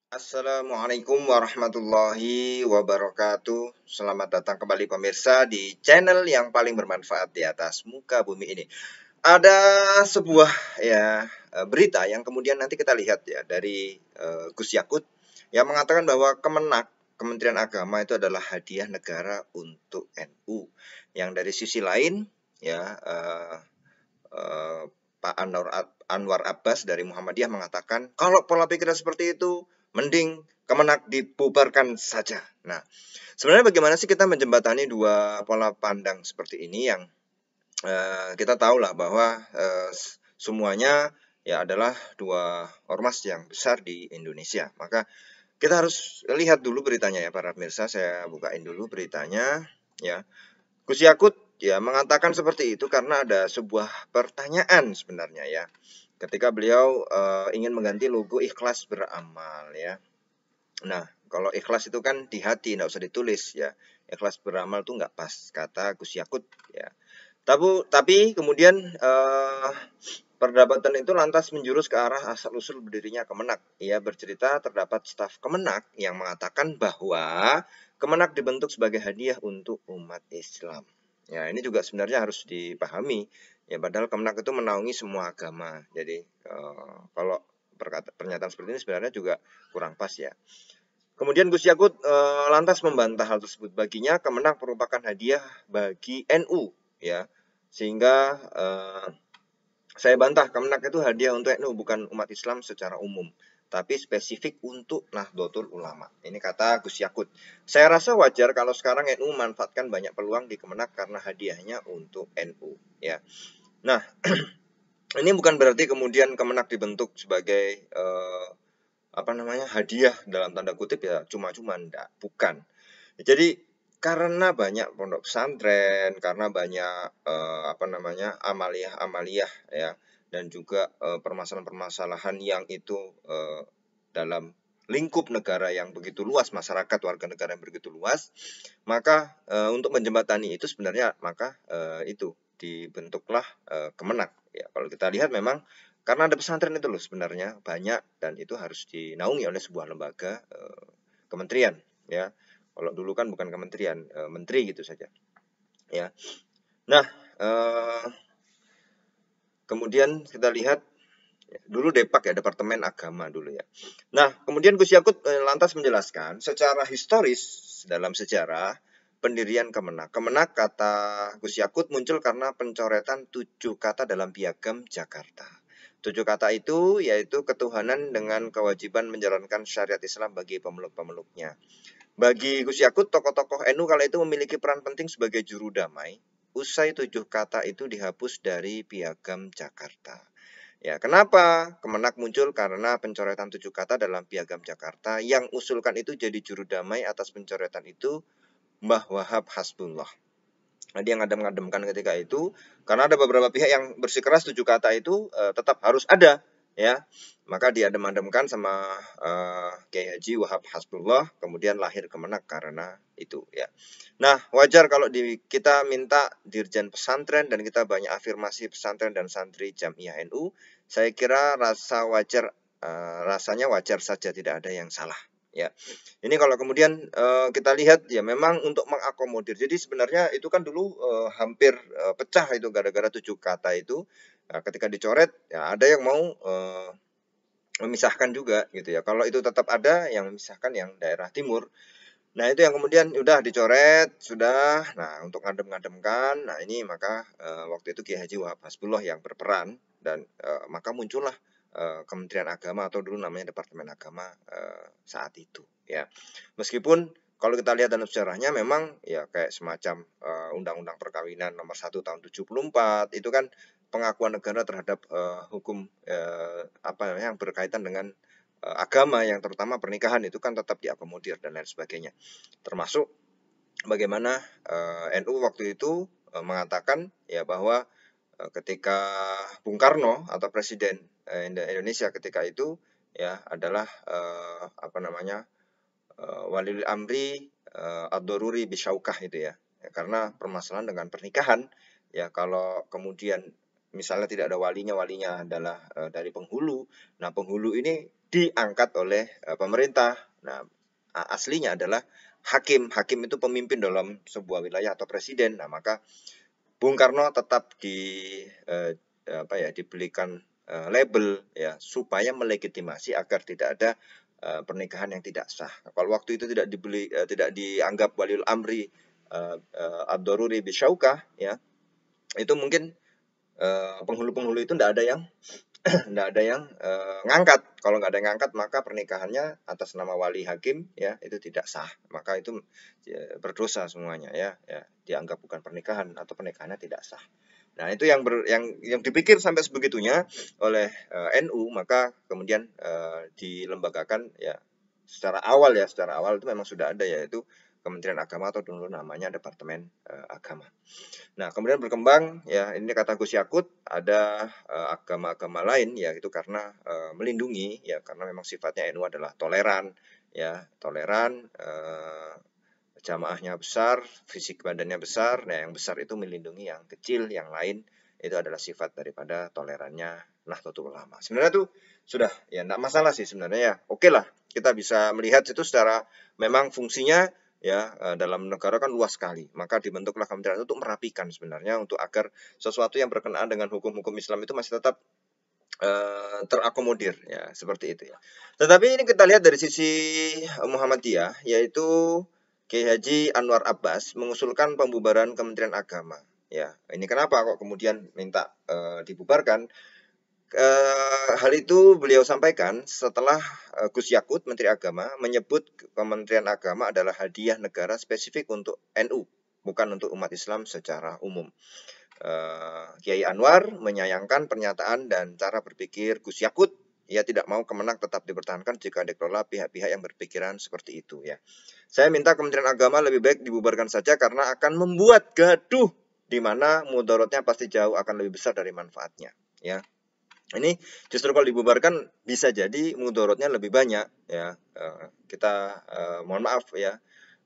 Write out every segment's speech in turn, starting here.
Assalamualaikum warahmatullahi wabarakatuh. Selamat datang kembali pemirsa di channel yang paling bermanfaat di atas muka bumi ini. Ada sebuah berita yang kemudian nanti kita lihat ya dari Gus Yakut yang mengatakan bahwa Kementerian Agama itu adalah hadiah negara untuk NU. Yang dari sisi lain ya Pak Anwar Abbas dari Muhammadiyah mengatakan kalau pola pikir seperti itu mending Kemenak dibubarkan saja. Nah, sebenarnya bagaimana sih kita menjembatani dua pola pandang seperti ini yang kita tahu lah bahwa semuanya ya adalah dua ormas yang besar di Indonesia. Maka kita harus lihat dulu beritanya ya para pemirsa. Saya bukain dulu beritanya ya. Gus Yakut ya mengatakan seperti itu karena ada sebuah pertanyaan sebenarnya ya. Ketika beliau ingin mengganti logo ikhlas beramal ya. Nah, kalau ikhlas itu kan di hati, nggak usah ditulis ya. Ikhlas beramal itu nggak pas kata Gus Yakut ya. Tapi kemudian perdebatan itu lantas menjurus ke arah asal-usul berdirinya Kemenak. Ia bercerita terdapat staf Kemenak yang mengatakan bahwa Kemenak dibentuk sebagai hadiah untuk umat Islam. Ya, ini juga sebenarnya harus dipahami. Ya, padahal Kemenak itu menaungi semua agama. Jadi, kalau pernyataan seperti ini sebenarnya juga kurang pas ya. Kemudian Gus Yakut lantas membantah hal tersebut. Baginya Kemenak merupakan hadiah bagi NU ya. Sehingga saya bantah Kemenak itu hadiah untuk NU bukan umat Islam secara umum, tapi spesifik untuk Nahdlatul Ulama. Ini kata Gus Yakut. Saya rasa wajar kalau sekarang NU memanfaatkan banyak peluang di Kemenak karena hadiahnya untuk NU ya. Nah, ini bukan berarti kemudian Kemenak dibentuk sebagai hadiah dalam tanda kutip ya cuma-cuma enggak, bukan. Jadi karena banyak pondok pesantren, karena banyak amaliyah-amaliyah ya dan juga permasalahan-permasalahan yang itu dalam lingkup negara yang begitu luas, masyarakat warga negara yang begitu luas, maka untuk menjembatani itu sebenarnya maka itu dibentuklah Kemenak ya. Kalau kita lihat memang karena ada pesantren itu loh sebenarnya banyak dan itu harus dinaungi oleh sebuah lembaga kementerian ya. Kalau dulu kan bukan kementerian, menteri gitu saja ya. Nah, kemudian kita lihat dulu Depak ya, Departemen Agama dulu ya. Nah, kemudian Gus Yakut lantas menjelaskan secara historis dalam sejarah pendirian Kemenak. Kemenak kata Gus Yakut muncul karena pencoretan 7 kata dalam Piagam Jakarta. 7 kata itu yaitu ketuhanan dengan kewajiban menjalankan syariat Islam bagi pemeluk-pemeluknya. Bagi Gus Yakut, tokoh-tokoh NU kala itu memiliki peran penting sebagai juru damai. Usai 7 kata itu dihapus dari Piagam Jakarta. Ya, kenapa Kemenak muncul? Karena pencoretan 7 kata dalam Piagam Jakarta yang usulkan itu jadi juru damai atas pencoretan itu Mbah Wahab Hasbullah. Nah, dia ngadem-ngademkan ketika itu karena ada beberapa pihak yang bersikeras 7 kata itu tetap harus ada ya. Maka diadem-ademkan sama Kiai Haji Wahab Hasbullah, kemudian lahir Kemenak karena itu ya. Nah, wajar kalau kita minta dirjen pesantren dan kita banyak afirmasi pesantren dan santri Jamiah NU. Saya kira rasanya wajar saja, tidak ada yang salah ya. Ini kalau kemudian kita lihat ya memang untuk mengakomodir. Jadi sebenarnya itu kan dulu hampir pecah itu gara-gara 7 kata itu. Nah, ketika dicoret ya ada yang mau memisahkan juga gitu ya. Kalau itu tetap ada yang memisahkan yang daerah timur. Nah, itu yang kemudian udah dicoret, sudah. Nah, untuk ngadem-ngademkan, nah ini maka waktu itu Kiai Haji Wahab Hasbullah yang berperan dan maka muncullah Kementerian Agama atau dulu namanya Departemen Agama saat itu ya. Meskipun kalau kita lihat dalam sejarahnya memang ya kayak semacam Undang-Undang Perkawinan nomor 1 tahun 74 itu kan pengakuan negara terhadap hukum yang berkaitan dengan agama yang terutama pernikahan itu kan tetap diakomodir dan lain sebagainya. Termasuk bagaimana NU waktu itu mengatakan ya bahwa ketika Bung Karno atau Presiden Indonesia ketika itu ya adalah walil amri ad-daruri bisyaukah itu ya. Karena permasalahan dengan pernikahan ya kalau kemudian misalnya tidak ada walinya adalah dari penghulu. Nah, penghulu ini diangkat oleh pemerintah. Nah, aslinya adalah hakim. Hakim itu pemimpin dalam sebuah wilayah atau presiden. Nah, maka Bung Karno tetap diberikan label ya supaya melegitimasi agar tidak ada pernikahan yang tidak sah. Kalau waktu itu tidak dianggap waliul amri ad-daruri bisyaukah ya, itu mungkin penghulu-penghulu itu tidak ada yang ngangkat. Kalau nggak ada yang ngangkat, maka pernikahannya atas nama wali hakim ya itu tidak sah. Maka itu berdosa semuanya ya, dianggap bukan pernikahan atau pernikahannya tidak sah. Nah, itu yang dipikir sampai sebegitunya oleh NU, maka kemudian dilembagakan ya secara awal itu memang sudah ada, yaitu Kementerian Agama atau dulu namanya Departemen Agama. Nah, kemudian berkembang ya, ini kata Gus Yakut, ada agama-agama lain ya itu karena melindungi ya, karena memang sifatnya NU adalah toleran ya, jamaahnya besar, fisik badannya besar. Nah, yang besar itu melindungi yang kecil, yang lain itu adalah sifat daripada tolerannya Nahdlatul Ulama. Sebenarnya itu sudah ya enggak masalah sih sebenarnya ya. Oke lah, kita bisa melihat itu secara memang fungsinya ya dalam negara kan luas sekali. Maka dibentuklah kementerian itu untuk merapikan sebenarnya, untuk agar sesuatu yang berkenaan dengan hukum-hukum Islam itu masih tetap terakomodir ya, seperti itu ya. Tetapi ini kita lihat dari sisi Muhammadiyah, yaitu Kiai Haji Anwar Abbas mengusulkan pembubaran Kementerian Agama. Ya, ini kenapa kok kemudian minta dibubarkan? Hal itu beliau sampaikan setelah Gus Yakut, Menteri Agama, menyebut Kementerian Agama adalah hadiah negara spesifik untuk NU, bukan untuk umat Islam secara umum. Kiai Anwar menyayangkan pernyataan dan cara berpikir Gus Yakut. Ia tidak mau Kemenak tetap dipertahankan jika dikelola pihak-pihak yang berpikiran seperti itu ya. Saya minta Kementerian Agama lebih baik dibubarkan saja karena akan membuat gaduh di mana mudaratnya pasti jauh akan lebih besar dari manfaatnya ya. Ini justru kalau dibubarkan bisa jadi mudaratnya lebih banyak ya. Kita mohon maaf ya,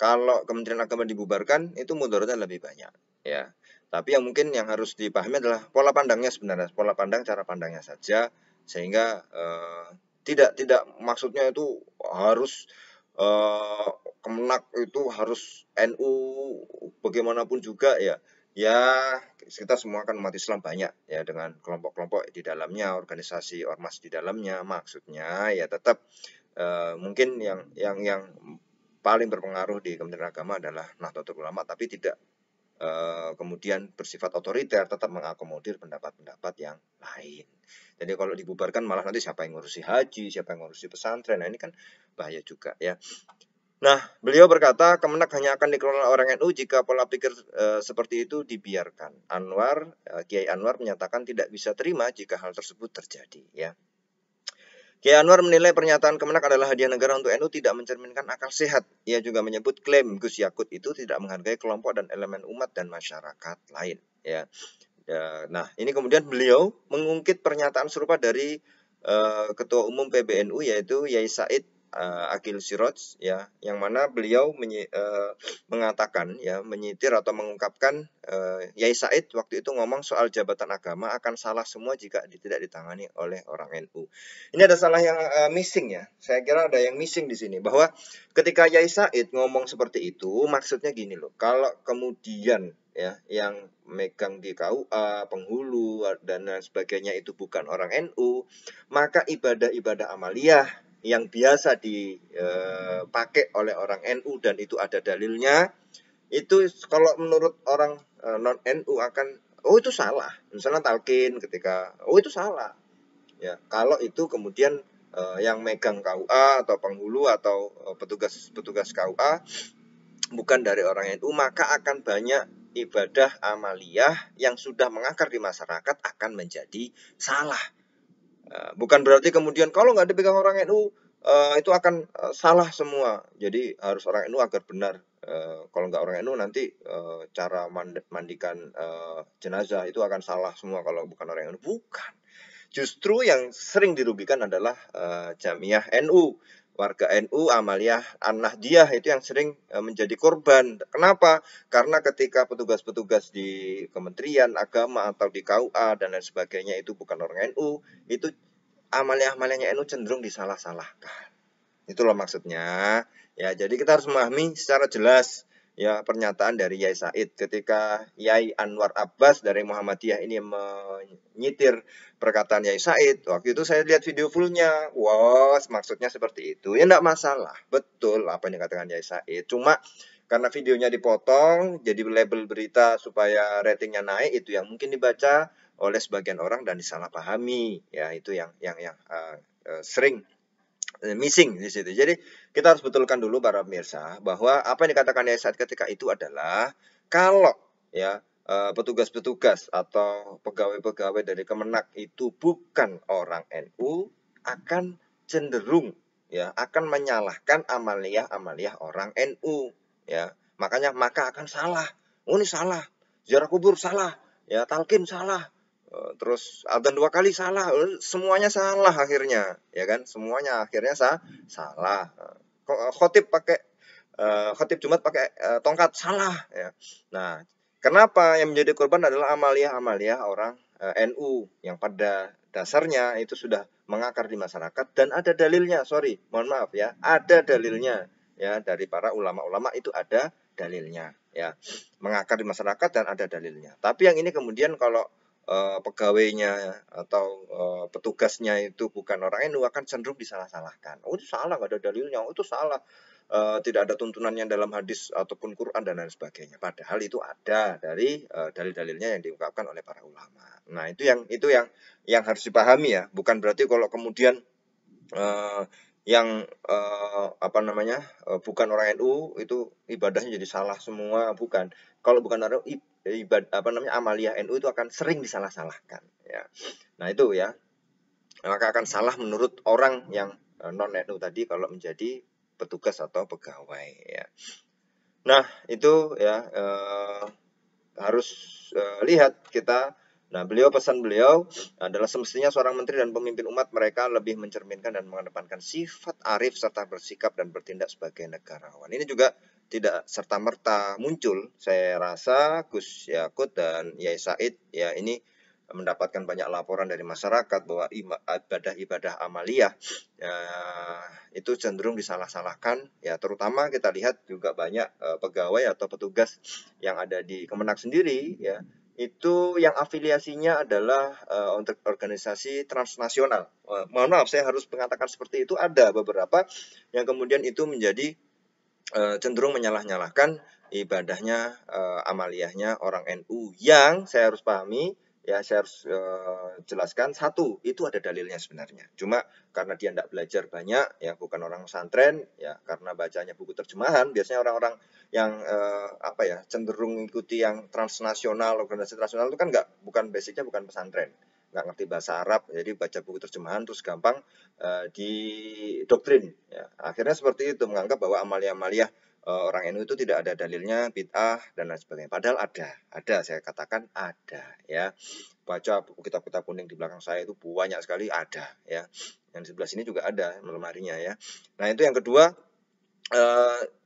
kalau Kementerian Agama dibubarkan itu mudaratnya lebih banyak ya. Tapi yang mungkin yang harus dipahami adalah pola pandangnya sebenarnya, pola pandang, cara pandangnya saja, sehingga tidak maksudnya itu harus Kemenak itu harus NU bagaimanapun juga ya. Ya, kita semua kan umat Islam banyak ya, dengan kelompok-kelompok di dalamnya, organisasi ormas di dalamnya. Maksudnya ya tetap mungkin yang paling berpengaruh di Kementerian Agama adalah Nahdlatul Ulama, tapi tidak kemudian bersifat otoriter, tetap mengakomodir pendapat-pendapat yang lain. Jadi kalau dibubarkan malah nanti siapa yang ngurusi haji, siapa yang ngurusi pesantren. Nah, ini kan bahaya juga ya. Nah, beliau berkata Kemenak hanya akan dikelola orang NU jika pola pikir seperti itu dibiarkan. Kiai Anwar menyatakan tidak bisa terima jika hal tersebut terjadi ya. Kiai Anwar menilai pernyataan Kemenak adalah hadiah negara untuk NU tidak mencerminkan akal sehat. Ia juga menyebut klaim Gus Yakut itu tidak menghargai kelompok dan elemen umat dan masyarakat lain. Ya. Nah, ini kemudian beliau mengungkit pernyataan serupa dari Ketua Umum PBNU, yaitu Yai Said Akil Siroj ya, yang mana beliau mengatakan ya, menyitir atau mengungkapkan Yai Said waktu itu ngomong soal jabatan agama akan salah semua jika tidak ditangani oleh orang NU. Ini ada salah yang missing ya. Saya kira ada yang missing di sini, bahwa ketika Yai Said ngomong seperti itu maksudnya gini loh. Kalau kemudian ya yang megang di KUA, penghulu dan lain sebagainya itu bukan orang NU, maka ibadah-ibadah amaliyah yang biasa dipakai oleh orang NU dan itu ada dalilnya, itu kalau menurut orang non NU akan itu salah. Misalnya talqin ketika itu salah. Ya, kalau itu kemudian yang megang KUA atau penghulu atau petugas KUA bukan dari orang NU, maka akan banyak ibadah amaliyah yang sudah mengakar di masyarakat akan menjadi salah. Bukan berarti kemudian kalau nggak dipegang orang NU itu akan salah semua. Jadi harus orang NU agar benar. Kalau nggak orang NU nanti cara mandikan jenazah itu akan salah semua kalau bukan orang NU. Bukan. Justru yang sering dirugikan adalah Jamiah NU. warga NU Amaliyah An-Nahdiyah itu yang sering menjadi korban. Kenapa? Karena ketika petugas-petugas di Kementerian Agama atau di KUA dan lain sebagainya itu bukan orang NU, itu amaliyah-amaliyahnya NU cenderung disalah-salahkan. Itu loh maksudnya. Ya, jadi kita harus memahami secara jelas ya pernyataan dari Yai Said ketika Yai Anwar Abbas dari Muhammadiyah ini menyitir perkataan Yai Said. Waktu itu saya lihat video fullnya. Wow, maksudnya seperti itu. Ya enggak masalah. Betul apa yang dikatakan Yai Said. Cuma karena videonya dipotong jadi label berita supaya ratingnya naik, itu yang mungkin dibaca oleh sebagian orang dan disalahpahami. Ya, itu yang sering missing di situ. Jadi kita harus betulkan dulu para pemirsa bahwa apa yang dikatakan Yai Said ketika itu adalah kalau ya petugas-petugas atau pegawai-pegawai dari Kemenak itu bukan orang NU akan cenderung ya akan menyalahkan amaliyah-amaliyah orang NU ya. Makanya maka akan salah. Oh, ini salah. Ziarah kubur salah. Ya, talqin salah. Terus adzan 2 kali salah, semuanya salah akhirnya, ya kan? Semuanya akhirnya salah. Khotib pakai khotib Jumat pakai tongkat salah, ya. Nah, kenapa yang menjadi korban adalah amaliyah-amaliyah orang NU yang pada dasarnya itu sudah mengakar di masyarakat dan ada dalilnya. Sorry, mohon maaf ya, ada dalilnya ya dari para ulama-ulama itu ada dalilnya ya, mengakar di masyarakat dan ada dalilnya. Tapi yang ini kemudian kalau pegawainya atau petugasnya itu bukan orang NU akan cenderung disalah-salahkan. Oh, itu salah, nggak ada dalilnya. Oh, itu salah, tidak ada tuntunannya dalam hadis ataupun Quran dan lain sebagainya. Padahal itu ada dari dalil-dalilnya yang diungkapkan oleh para ulama. Nah, itu yang harus dipahami ya. Bukan berarti kalau kemudian yang bukan orang NU itu ibadahnya jadi salah semua, bukan. Kalau bukan orang amaliyah NU itu akan sering disalah-salahkan ya. Nah, itu ya. Maka akan salah menurut orang yang non NU tadi kalau menjadi petugas atau pegawai ya. Nah, itu ya harus lihat kita. Nah, pesan beliau adalah semestinya seorang menteri dan pemimpin umat mereka lebih mencerminkan dan mengedepankan sifat arif serta bersikap dan bertindak sebagai negarawan. Ini juga tidak serta-merta muncul. Saya rasa Gus Yakut dan Yai Said ya ini mendapatkan banyak laporan dari masyarakat bahwa ibadah-ibadah amaliyah itu cenderung disalah-salahkan ya, terutama kita lihat juga banyak pegawai atau petugas yang ada di Kemenak sendiri ya, itu yang afiliasinya adalah untuk organisasi transnasional. Mohon maaf saya harus mengatakan seperti itu, ada beberapa yang kemudian itu menjadi cenderung menyalah-nyalahkan ibadahnya amaliyahnya orang NU yang saya harus pahami. Ya, saya harus jelaskan, satu, itu ada dalilnya sebenarnya. Cuma karena dia tidak belajar banyak, ya bukan orang pesantren, ya karena bacanya buku terjemahan, biasanya orang-orang yang cenderung mengikuti yang transnasional, organisasi transnasional itu kan bukan basicnya bukan pesantren, nggak ngerti bahasa Arab, jadi baca buku terjemahan terus gampang didoktrin. Ya. Akhirnya seperti itu, menganggap bahwa amaliyah-amaliyah orang NU itu tidak ada dalilnya, bid'ah dan lain sebagainya. Padahal ada, saya katakan ada ya. Baca buku kitab-kitab kuning di belakang saya itu banyak sekali ada ya. Yang di sebelah sini juga ada lemarinya ya. Nah, itu yang kedua,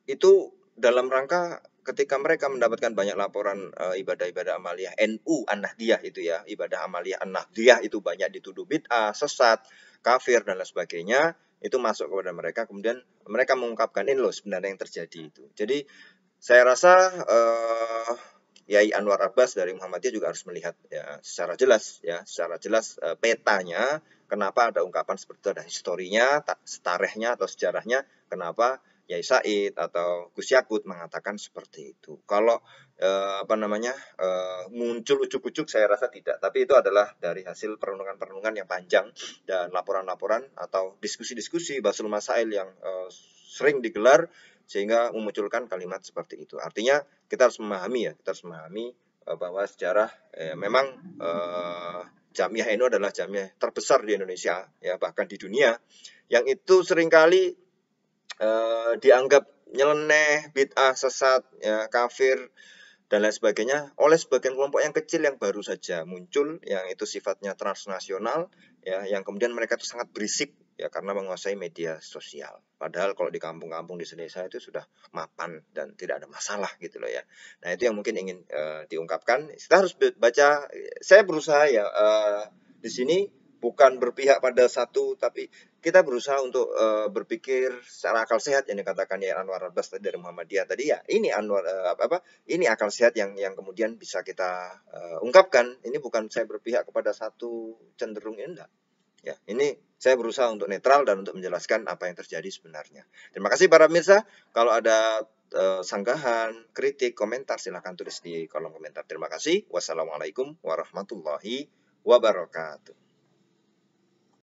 itu dalam rangka ketika mereka mendapatkan banyak laporan ibadah-ibadah amaliyah NU An-Nahdiyah itu ya, ibadah amaliyah An-Nahdiyah itu banyak dituduh bid'ah, sesat, kafir dan lain sebagainya, itu masuk kepada mereka, kemudian mereka mengungkapkan ini loh sebenarnya yang terjadi itu. Jadi saya rasa Yai Anwar Abbas dari Muhammadiyah juga harus melihat ya secara jelas petanya, kenapa ada ungkapan seperti itu, ada historinya, setarehnya atau sejarahnya, kenapa Yai Said atau Gus Yakut mengatakan seperti itu. Kalau muncul ujuk-ujuk saya rasa tidak, tapi itu adalah dari hasil perenungan-perenungan yang panjang dan laporan-laporan atau diskusi-diskusi Basul Masail yang sering digelar sehingga memunculkan kalimat seperti itu. Artinya kita harus memahami bahwa sejarah memang Jamiah NU adalah jamiah terbesar di Indonesia ya, bahkan di dunia, yang itu seringkali dianggap nyeleneh, bid'ah, sesat, ya, kafir dan lain sebagainya oleh sebagian kelompok yang kecil yang baru saja muncul, yang itu sifatnya transnasional, ya, yang kemudian mereka itu sangat berisik ya karena menguasai media sosial. Padahal kalau di kampung-kampung di desa itu sudah mapan dan tidak ada masalah gitu loh ya. Nah itu yang mungkin ingin diungkapkan. Kita harus baca. Saya berusaha ya di sini bukan berpihak pada satu, tapi kita berusaha untuk berpikir secara akal sehat yang dikatakan ya Anwar Abbas tadi dari Muhammadiyah tadi ya. Ini Anwar ini akal sehat yang kemudian bisa kita ungkapkan. Ini bukan saya berpihak kepada satu cenderung, enggak. Ya, ini saya berusaha untuk netral dan untuk menjelaskan apa yang terjadi sebenarnya. Terima kasih para pemirsa. Kalau ada sanggahan, kritik, komentar silahkan tulis di kolom komentar. Terima kasih. Wassalamualaikum warahmatullahi wabarakatuh.